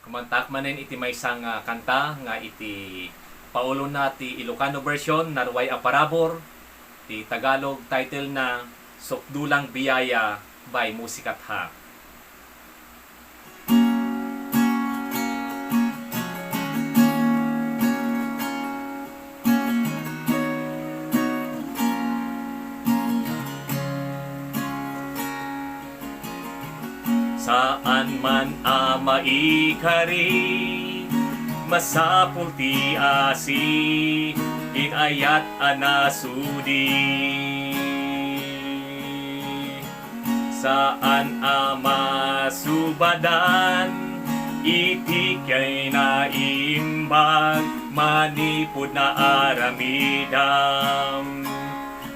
Kumantak manen iti maysang kanta nga iti paulo na ti Ilocano version narway a parabor, ti Tagalog title na Sukdulang Biyaya by Musikat Ha. Saan man maikari, masapul ti asi, inayat anasudi. Saan masubadan, iti kay naimbag, manipod na aramidam.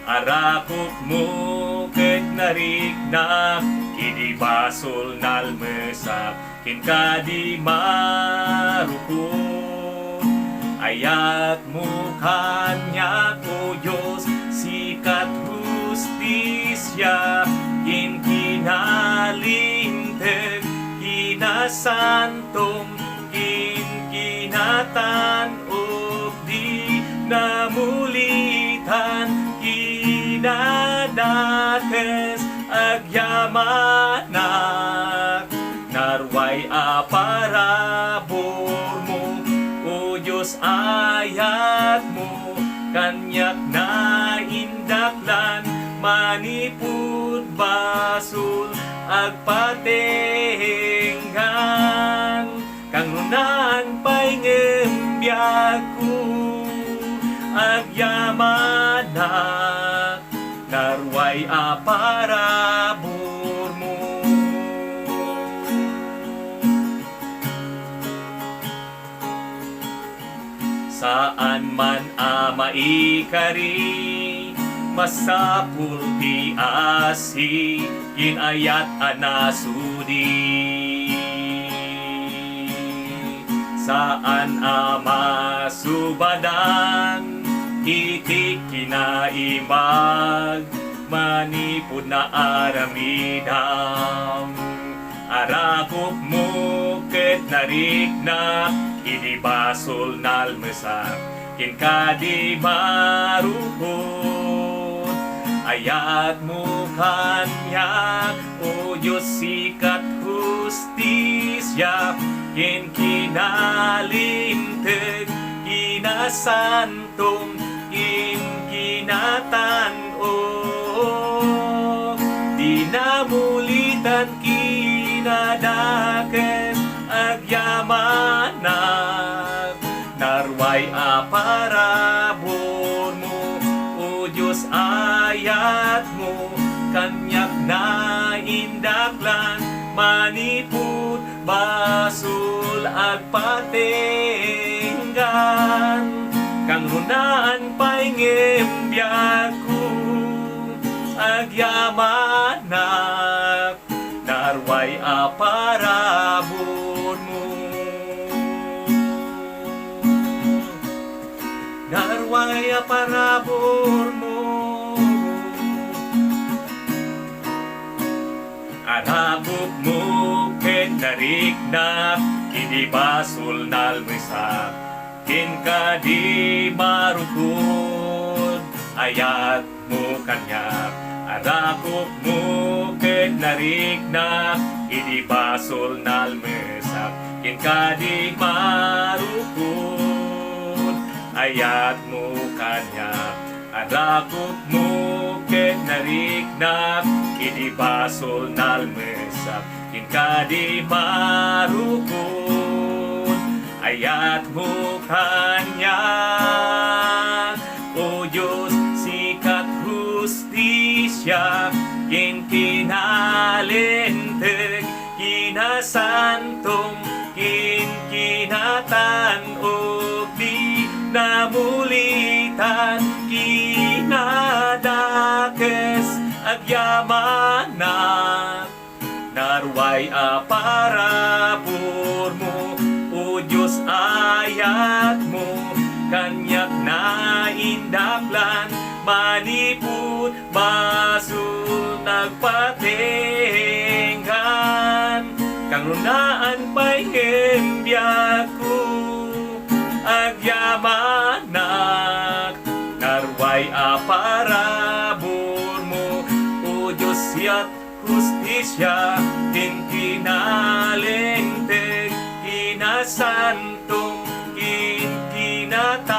Arakot mo ket narignak, idi basol nalmesak, kinkadi marukot. Ayat mo kanya ko Diyos, sikat hustisya, kinkinalinteg, kinasantong, kinkinatanog, di namulitan, kinadakes agyamanak. Narway aparabor mo, o Diyos ayat mo, kanyak na indaklan, manipud basul agpatenggan. Kang runan pa'y ngembiyag ko, agyamanak, narway aparabor mo. Saan man maikari, masapul ti asi, inayat anasudi. Saan masubadan, iti kinaimag, manipod na aramidam. Arakop mo ket nariknak, idi basol nalmesak, kinkadi marukot. Ayat mo kanyak, o Diyos sikat hustisya, kinkinalinteg, kinasantong, kinkinatanog, di namulitan, kinadakes agyamanak. Narway aparabor mo, o Diyos ayat mo, kanyak na indaklan, manipud basul agpatenggan. Kang runaan pa'y ngembiyag ko, agyamanak, narway aparabor mo. Narway aparabor mo. Arabok mo ket nariknak, idi basol nalmesak, kinkadi marukod. Ayat mo kanyak, arakop mo ket nariknak, idi basol nalmesak, kinkadi marukod. Ayat mo kanyak, arakop mo ket nariknak, idi basol nalmesak, kinkadi marukod. Ayat mo kanyak, o Diyos sikat hustisya, kinkinalinteg, kinasantong, kinkinatanog, di namulitan, kinadakes agyamanak. Narway aparabor mo, o Diyos ayat mo, kanyak na indaklan, manipud basul nagpatenggan. Kang runaan pa'y siya kinalengteng, kinasantong, kinatanog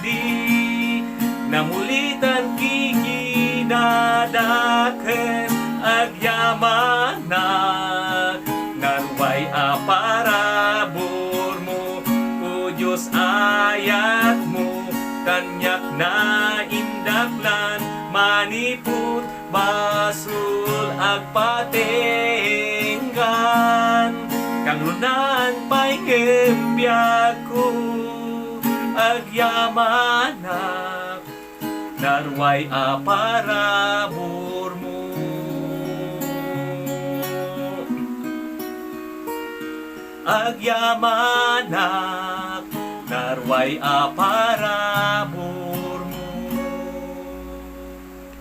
di, namulitan kikinadaken, agyaman na, narway aparabor mo, o Diyos ayat mo, kanyak na indaklan, maniput basul agpatenggan, kang lunan pa'y ngembiyag ko, agyamanak, narway aparabor mo. Agyamanak, narway aparabor